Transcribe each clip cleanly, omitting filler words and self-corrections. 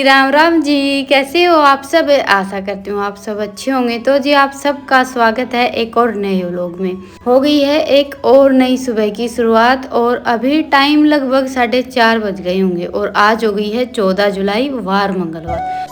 राम राम जी, कैसे हो आप सब। आशा करती हूँ आप सब अच्छे होंगे। तो जी आप सबका स्वागत है एक और नए व्लॉग में। हो गई है एक और नई सुबह की शुरुआत और अभी टाइम लगभग 4:30 बज गए होंगे और आज हो गई है 14 जुलाई वार मंगलवार।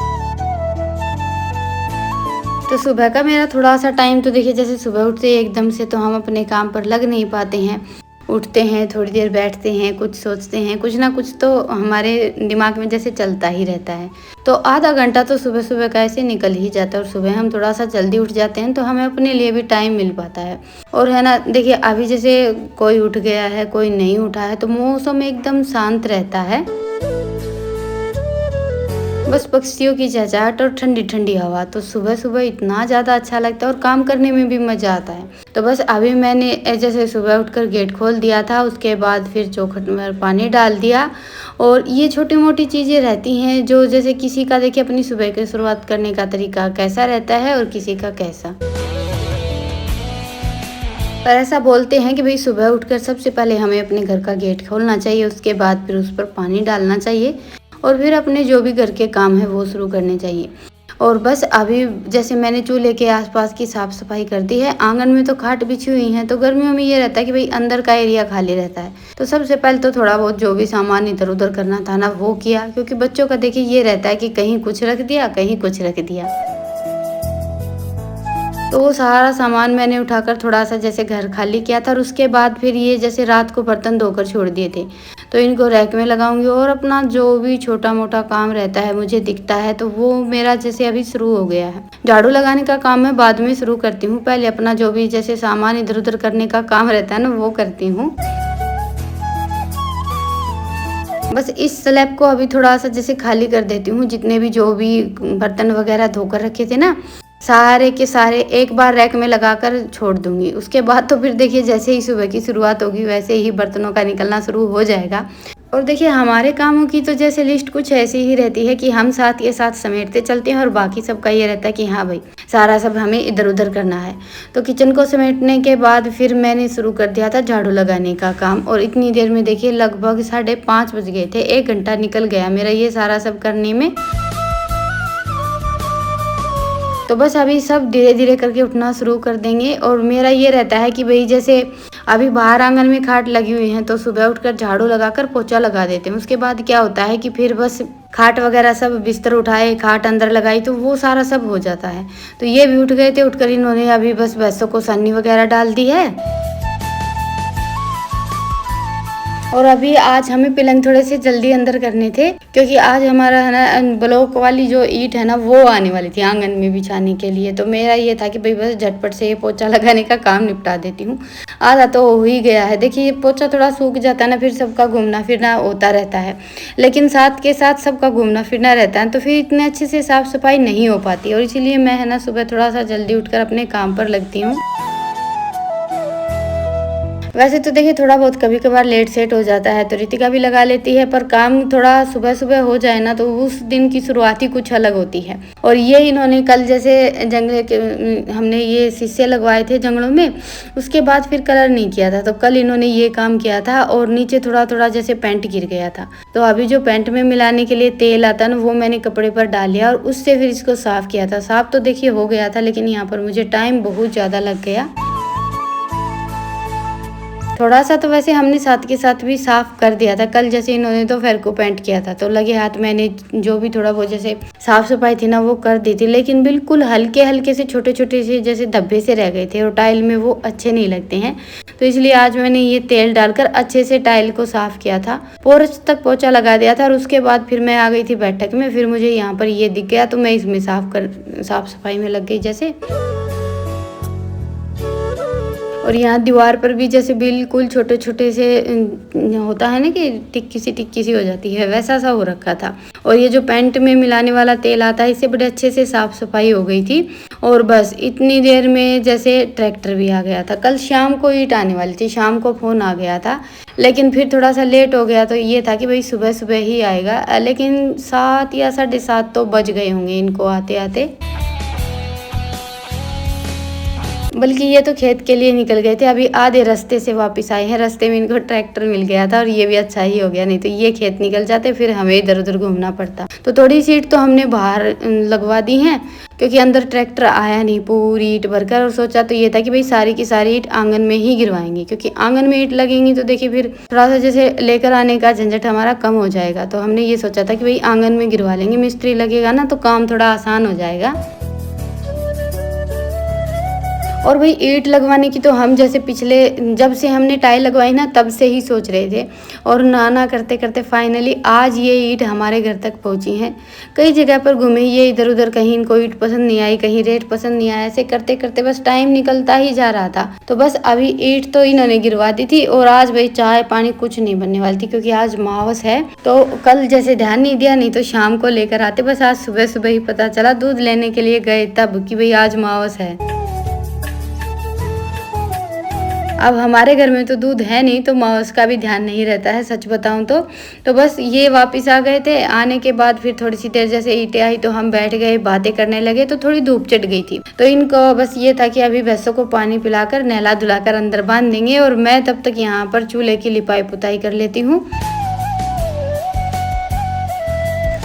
तो सुबह का मेरा थोड़ा सा टाइम तो देखिए, जैसे सुबह उठते ही एकदम से तो हम अपने काम पर लग नहीं पाते हैं। उठते हैं, थोड़ी देर बैठते हैं, कुछ सोचते हैं, कुछ ना कुछ तो हमारे दिमाग में जैसे चलता ही रहता है। तो आधा घंटा तो सुबह सुबह का ऐसे निकल ही जाता है और सुबह हम थोड़ा सा जल्दी उठ जाते हैं तो हमें अपने लिए भी टाइम मिल पाता है। और है ना, देखिए अभी जैसे कोई उठ गया है, कोई नहीं उठा है, तो मौसम एकदम शांत रहता है। बस पक्षियों की चहचहाट और ठंडी ठंडी हवा तो सुबह सुबह इतना ज़्यादा अच्छा लगता है और काम करने में भी मज़ा आता है। तो बस अभी मैंने जैसे सुबह उठकर गेट खोल दिया था, उसके बाद फिर चौखट में पानी डाल दिया। और ये छोटी मोटी चीज़ें रहती हैं जो जैसे किसी का देखिए अपनी सुबह की शुरुआत करने का तरीका कैसा रहता है और किसी का कैसा। पर ऐसा बोलते हैं कि भाई सुबह उठकर सबसे पहले हमें अपने घर का गेट खोलना चाहिए, उसके बाद फिर उस पर पानी डालना चाहिए और फिर अपने जो भी घर के काम है वो शुरू करने चाहिए। और बस अभी जैसे मैंने चूल्हे के आसपास की साफ़ सफाई कर दी है। आंगन में तो खाट बिछी हुई हैं, तो गर्मियों में ये रहता है कि भाई अंदर का एरिया खाली रहता है। तो सबसे पहले तो थोड़ा बहुत जो भी सामान इधर उधर करना था ना वो किया, क्योंकि बच्चों का देखिए ये रहता है कि कहीं कुछ रख दिया, कहीं कुछ रख दिया। तो वो सारा सामान मैंने उठाकर थोड़ा सा जैसे घर खाली किया था और उसके बाद फिर ये जैसे रात को बर्तन धोकर छोड़ दिए थे, तो इनको रैक में लगाऊंगी और अपना जो भी छोटा मोटा काम रहता है मुझे दिखता है तो वो मेरा जैसे अभी शुरू हो गया है। झाड़ू लगाने का काम मैं बाद में शुरू करती हूँ, पहले अपना जो भी जैसे सामान इधर उधर करने का काम रहता है ना वो करती हूँ। बस इस स्लैब को अभी थोड़ा सा जैसे खाली कर देती हूँ, जितने भी जो भी बर्तन वगैरह धोकर रखे थे ना सारे के सारे एक बार रैक में लगाकर छोड़ दूंगी। उसके बाद तो फिर देखिए जैसे ही सुबह की शुरुआत होगी वैसे ही बर्तनों का निकलना शुरू हो जाएगा। और देखिए हमारे कामों की तो जैसे लिस्ट कुछ ऐसी ही रहती है कि हम साथ के साथ समेटते चलते हैं और बाकी सबका ये रहता है कि हाँ भाई सारा सब हमें इधर उधर करना है। तो किचन को समेटने के बाद फिर मैंने शुरू कर दिया था झाड़ू लगाने का काम और इतनी देर में देखिए लगभग 5:30 बज गए थे। 1 घंटा निकल गया मेरा ये सारा सब करने में। तो बस अभी सब धीरे धीरे करके उठना शुरू कर देंगे। और मेरा ये रहता है कि भाई जैसे अभी बाहर आंगन में खाट लगी हुई हैं तो सुबह उठकर झाड़ू लगाकर पोछा लगा देते हैं। उसके बाद क्या होता है कि फिर बस खाट वगैरह सब बिस्तर उठाए, खाट अंदर लगाई, तो वो सारा सब हो जाता है। तो ये भी उठ गए थे, उठकर इन्होंने अभी बस भैंसों को सन्नी वगैरह डाल दी है। और अभी आज हमें पिलंग थोड़े से जल्दी अंदर करने थे, क्योंकि आज हमारा है ना ब्लॉक वाली जो ईंट है ना वो आने वाली थी आंगन में बिछाने के लिए। तो मेरा ये था कि भाई बस झटपट से ये पोछा लगाने का काम निपटा देती हूँ। आधा तो हो ही गया है। देखिए ये पोछा थोड़ा सूख जाता है ना, फिर सबका घूमना फिरना होता रहता है, लेकिन साथ के साथ सबका घूमना फिरना रहता है तो फिर इतने अच्छे से साफ सफाई नहीं हो पाती। और इसीलिए मैं है ना सुबह थोड़ा सा जल्दी उठकर अपने काम पर लगती हूँ। वैसे तो देखिए थोड़ा बहुत कभी कभार लेट सेट हो जाता है तो रितिका भी लगा लेती है, पर काम थोड़ा सुबह सुबह हो जाए ना तो उस दिन की शुरुआत ही कुछ अलग होती है। और ये इन्होंने कल जैसे जंगले के हमने ये शीशे लगवाए थे जंगलों में, उसके बाद फिर कलर नहीं किया था तो कल इन्होंने ये काम किया था और नीचे थोड़ा थोड़ा जैसे पेंट गिर गया था। तो अभी जो पेंट में मिलाने के लिए तेल आता है ना वो मैंने कपड़े पर डाल लिया और उससे फिर इसको साफ किया था। साफ तो देखिए हो गया था, लेकिन यहाँ पर मुझे टाइम बहुत ज़्यादा लग गया। थोड़ा सा तो वैसे हमने साथ के साथ भी साफ कर दिया था कल, जैसे इन्होंने दोपहर को पेंट किया था तो लगे हाथ मैंने जो भी थोड़ा बहुत जैसे साफ सफाई थी ना वो कर दी थी। लेकिन बिल्कुल हल्के हल्के से छोटे छोटे से जैसे धब्बे से रह गए थे और टाइल में वो अच्छे नहीं लगते हैं। तो इसलिए आज मैंने ये तेल डालकर अच्छे से टाइल को साफ किया था, पोर्च तक पोछा लगा दिया था और उसके बाद फिर मैं आ गई थी बैठक में। फिर मुझे यहाँ पर ये दिख गया तो मैं इसमें साफ सफाई में लग गई जैसे। और यहाँ दीवार पर भी जैसे बिल्कुल छोटे छोटे से होता है ना कि टिक्की सी हो जाती है, वैसा सा हो रखा था। और ये जो पेंट में मिलाने वाला तेल आता है इससे बड़े अच्छे से साफ सफाई हो गई थी। और बस इतनी देर में जैसे ट्रैक्टर भी आ गया था। कल शाम को ईंट आने वाली थी, शाम को फ़ोन आ गया था, लेकिन फिर थोड़ा सा लेट हो गया तो ये था कि भाई सुबह सुबह ही आएगा। लेकिन 7 या 7:30 तो बज गए होंगे इनको आते आते। बल्कि ये तो खेत के लिए निकल गए थे, अभी आधे रास्ते से वापस आए हैं। रास्ते में इनको ट्रैक्टर मिल गया था और ये भी अच्छा ही हो गया, नहीं तो ये खेत निकल जाते फिर हमें इधर उधर घूमना पड़ता। तो थोड़ी सीट तो हमने बाहर लगवा दी हैं क्योंकि अंदर ट्रैक्टर आया नहीं पूरी ईंट भरकर। और सोचा तो ये था कि भाई सारी की सारी ईंट आंगन में ही गिरवाएंगे, क्योंकि आंगन में ईंट लगेंगी तो देखिए फिर थोड़ा सा जैसे लेकर आने का झंझट हमारा कम हो जाएगा। तो हमने ये सोचा था कि भाई आंगन में गिरवा लेंगे, मिस्त्री लगेगा ना तो काम थोड़ा आसान हो जाएगा। और भाई ईंट लगवाने की तो हम जैसे पिछले जब से हमने टाइल लगवाई ना तब से ही सोच रहे थे, और ना करते करते फाइनली आज ये ईंट हमारे घर तक पहुंची हैं। कई जगह पर घूमे ये इधर उधर, कहीं इनको ईंट पसंद नहीं आई, कहीं रेट पसंद नहीं आया, ऐसे करते करते बस टाइम निकलता ही जा रहा था। तो बस अभी ईंट तो इन्होंने गिरवा दी थी और आज भाई चाय पानी कुछ नहीं बनने वाली थी क्योंकि आज मावस है। तो कल जैसे ध्यान नहीं दिया, नहीं तो शाम को लेकर आते। बस आज सुबह सुबह ही पता चला, दूध लेने के लिए गए तब कि भाई आज मावस है। अब हमारे घर में तो दूध है नहीं तो माँ उसका भी ध्यान नहीं रहता है, सच बताऊं तो बस ये वापस आ गए थे। आने के बाद फिर थोड़ी सी देर जैसे ईंटें आई तो हम बैठ गए, बातें करने लगे। तो थोड़ी धूप चढ़ गई थी तो इनको बस ये था कि अभी भैंसों को पानी पिलाकर नहला धुलाकर अंदर बांध देंगे और मैं तब तक यहाँ पर चूल्हे की लिपाई पुताई कर लेती हूँ,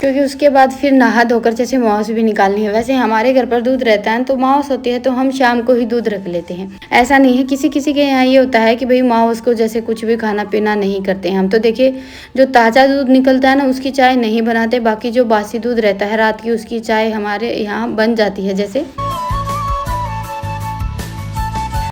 क्योंकि उसके बाद फिर नहा धोकर जैसे मांस भी निकालनी है। वैसे हमारे घर पर दूध रहता है तो मांस होती है तो हम शाम को ही दूध रख लेते हैं। ऐसा नहीं है, किसी किसी के यहाँ ये होता है कि भाई मांस को जैसे कुछ भी खाना पीना नहीं करते हैं। हम तो देखिए जो ताज़ा दूध निकलता है ना उसकी चाय नहीं बनाते, बाकी जो बासी दूध रहता है रात की उसकी चाय हमारे यहाँ बन जाती है जैसे।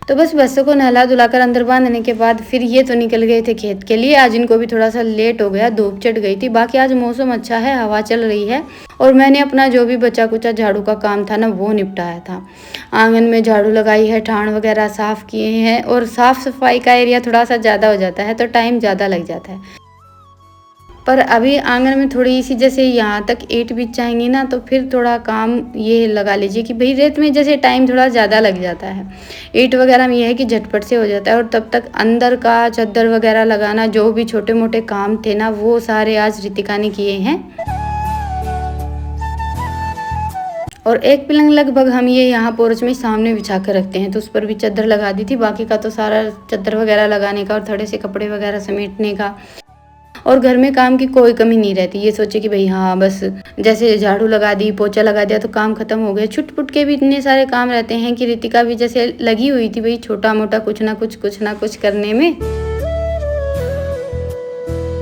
तो बस बच्चों को नहला धुलाकर अंदर बांधने के बाद फिर ये तो निकल गए थे खेत के लिए। आज इनको भी थोड़ा सा लेट हो गया, धूप चढ़ गई थी। बाकी आज मौसम अच्छा है, हवा चल रही है और मैंने अपना जो भी बचा कुचा झाड़ू का काम था ना वो निपटाया था। आंगन में झाड़ू लगाई है, ठाण वगैरह साफ किए हैं। और साफ सफाई का एरिया थोड़ा सा ज़्यादा हो जाता है तो टाइम ज़्यादा लग जाता है, पर अभी आंगन में थोड़ी सी जैसे यहाँ तक ईंट बिछ जाएंगी ना तो फिर थोड़ा काम ये लगा लीजिए कि भाई रेत में जैसे टाइम थोड़ा ज़्यादा लग जाता है। ईंट वगैरह में यह है कि झटपट से हो जाता है और तब तक अंदर का चादर वगैरह लगाना, जो भी छोटे मोटे काम थे ना वो सारे आज रितिका ने किए हैं। और एक पलंग लगभग हम ये यहाँ पोर्च में सामने बिछा कर रखते हैं तो उस पर भी चादर लगा दी थी। बाकी का तो सारा चादर वगैरह लगाने का और थोड़े से कपड़े वगैरह समेटने का, और घर में काम की कोई कमी नहीं रहती। ये सोचे कि भाई हाँ बस जैसे झाड़ू लगा दी, पोछा लगा दिया तो काम खत्म हो गया। छुटपुट के भी इतने सारे काम रहते हैं कि रितिका भी जैसे लगी हुई थी भाई छोटा मोटा कुछ ना कुछ करने में,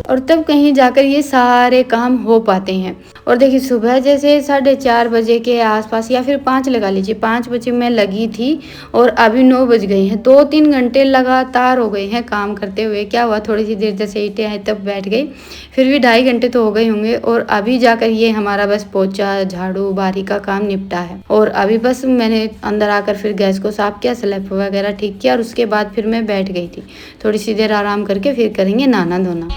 और तब कहीं जाकर ये सारे काम हो पाते हैं। और देखिए सुबह जैसे 4:30 बजे के आसपास या फिर 5 लगा लीजिए, 5 बजे मैं लगी थी और अभी 9 बज गए हैं। 2-3 घंटे लगातार हो गए हैं काम करते हुए। क्या हुआ, थोड़ी सी देर जैसे ईंटें आई तब बैठ गई, फिर भी 2.5 घंटे तो हो गए होंगे। और अभी जाकर ये हमारा बस पोछा झाड़ू बारी का काम निपटा है। और अभी बस मैंने अंदर आकर फिर गैस को साफ किया, स्लैब वगैरह ठीक किया और उसके बाद फिर मैं बैठ गई थी। थोड़ी सी देर आराम करके फिर करेंगे नहाना धोना।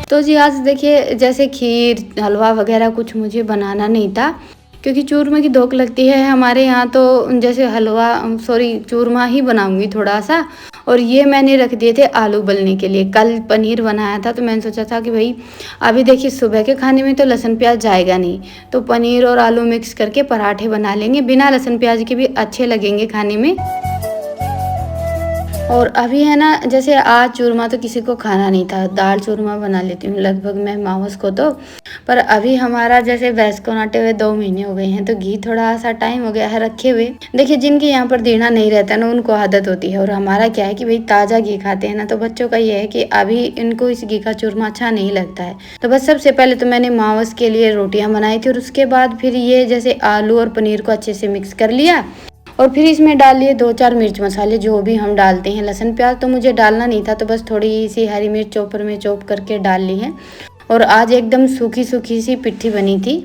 तो जी आज देखिए जैसे खीर हलवा वगैरह कुछ मुझे बनाना नहीं था क्योंकि चूरमा की धोख लगती है हमारे यहाँ, तो जैसे चूरमा ही बनाऊंगी थोड़ा सा। और ये मैंने रख दिए थे आलू उबलने के लिए। कल पनीर बनाया था तो मैंने सोचा था कि भाई अभी देखिए सुबह के खाने में तो लहसुन प्याज जाएगा नहीं, तो पनीर और आलू मिक्स करके पराठे बना लेंगे, बिना लहसुन प्याज के भी अच्छे लगेंगे खाने में। और अभी है ना जैसे आज चूरमा तो किसी को खाना नहीं था, दाल चूरमा बना लेती हूँ लगभग मैं मावस को तो। पर अभी हमारा जैसे भैंस को नाटे हुए 2 महीने हो गए हैं तो घी थोड़ा सा टाइम हो गया है रखे हुए। देखिए जिनके यहाँ पर देना नहीं रहता ना उनको आदत होती है, और हमारा क्या है कि भाई ताज़ा घी खाते हैं ना, तो बच्चों का ये है कि अभी इनको इस घी का चूरमा अच्छा नहीं लगता है। तो बस सबसे पहले तो मैंने मावस के लिए रोटियाँ बनाई थी और उसके बाद फिर ये जैसे आलू और पनीर को अच्छे से मिक्स कर लिया और फिर इसमें डाल लिए 2-4 मिर्च मसाले जो भी हम डालते हैं। लहसुन प्याज तो मुझे डालना नहीं था तो बस थोड़ी सी हरी मिर्च चॉपर में चॉप करके डाल ली है। और आज एकदम सूखी सूखी सी पिट्ठी बनी थी।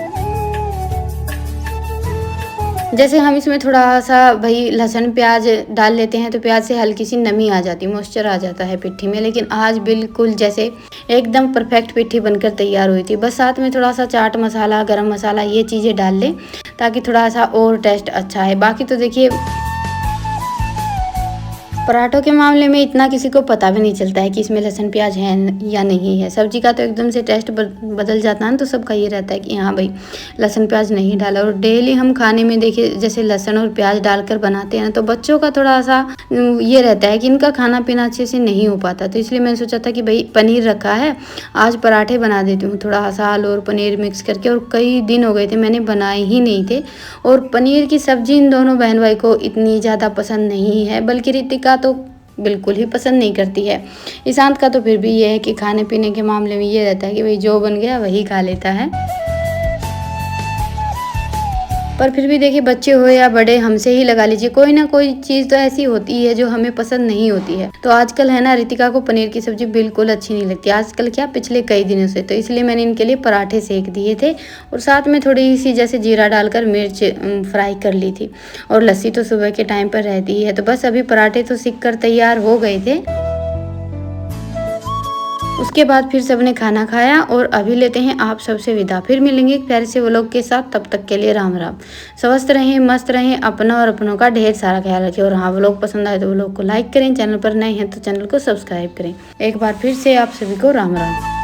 जैसे हम इसमें थोड़ा सा भाई लहसुन प्याज डाल लेते हैं तो प्याज से हल्की सी नमी आ जाती है, मॉइस्चर आ जाता है पिट्ठी में, लेकिन आज बिल्कुल जैसे एकदम परफेक्ट पिट्ठी बनकर तैयार हुई थी। बस साथ में थोड़ा सा चाट मसाला गरम मसाला ये चीज़ें डाल लें ताकि थोड़ा सा और टेस्ट अच्छा है। बाकी तो देखिए पराठों के मामले में इतना किसी को पता भी नहीं चलता है कि इसमें लहसुन प्याज है या नहीं है। सब्जी का तो एकदम से टेस्ट बदल जाता है ना, तो सबका ये रहता है कि हाँ भाई लहसुन प्याज नहीं डाला। और डेली हम खाने में देखिए जैसे लहसुन और प्याज डालकर बनाते हैं तो बच्चों का थोड़ा सा ये रहता है कि इनका खाना पीना अच्छे से नहीं हो पाता। तो इसलिए मैंने सोचा था कि भाई पनीर रखा है, आज पराठे बना देती हूँ थोड़ा सा आलू और पनीर मिक्स करके। और कई दिन हो गए थे मैंने बनाए ही नहीं थे। और पनीर की सब्जी इन दोनों बहन भाई को इतनी ज़्यादा पसंद नहीं है, बल्कि रितिका तो बिल्कुल ही पसंद नहीं करती है। ईशांत का तो फिर भी ये है कि खाने पीने के मामले में ये रहता है कि भाई जो बन गया वही खा लेता है। पर फिर भी देखिए बच्चे हो या बड़े, हमसे ही लगा लीजिए, कोई ना कोई चीज़ तो ऐसी होती है जो हमें पसंद नहीं होती है। तो आजकल है ना रितिका को पनीर की सब्जी बिल्कुल अच्छी नहीं लगती आजकल, क्या पिछले कई दिनों से। तो इसलिए मैंने इनके लिए पराठे सेक दिए थे और साथ में थोड़ी सी जैसे जीरा डालकर मिर्च फ्राई कर ली थी। और लस्सी तो सुबह के टाइम पर रहती ही है। तो बस अभी पराठे तो सीख कर तैयार हो गए थे। उसके बाद फिर सबने खाना खाया और अभी लेते हैं आप सबसे विदा। फिर मिलेंगे एक प्यारे से व्लॉग के साथ, तब तक के लिए राम राम। स्वस्थ रहें, मस्त रहें, अपना और अपनों का ढेर सारा ख्याल रखें। और हाँ व्लॉग पसंद आए तो व्लॉग को लाइक करें, चैनल पर नए हैं तो चैनल को सब्सक्राइब करें। एक बार फिर से आप सभी को राम राम।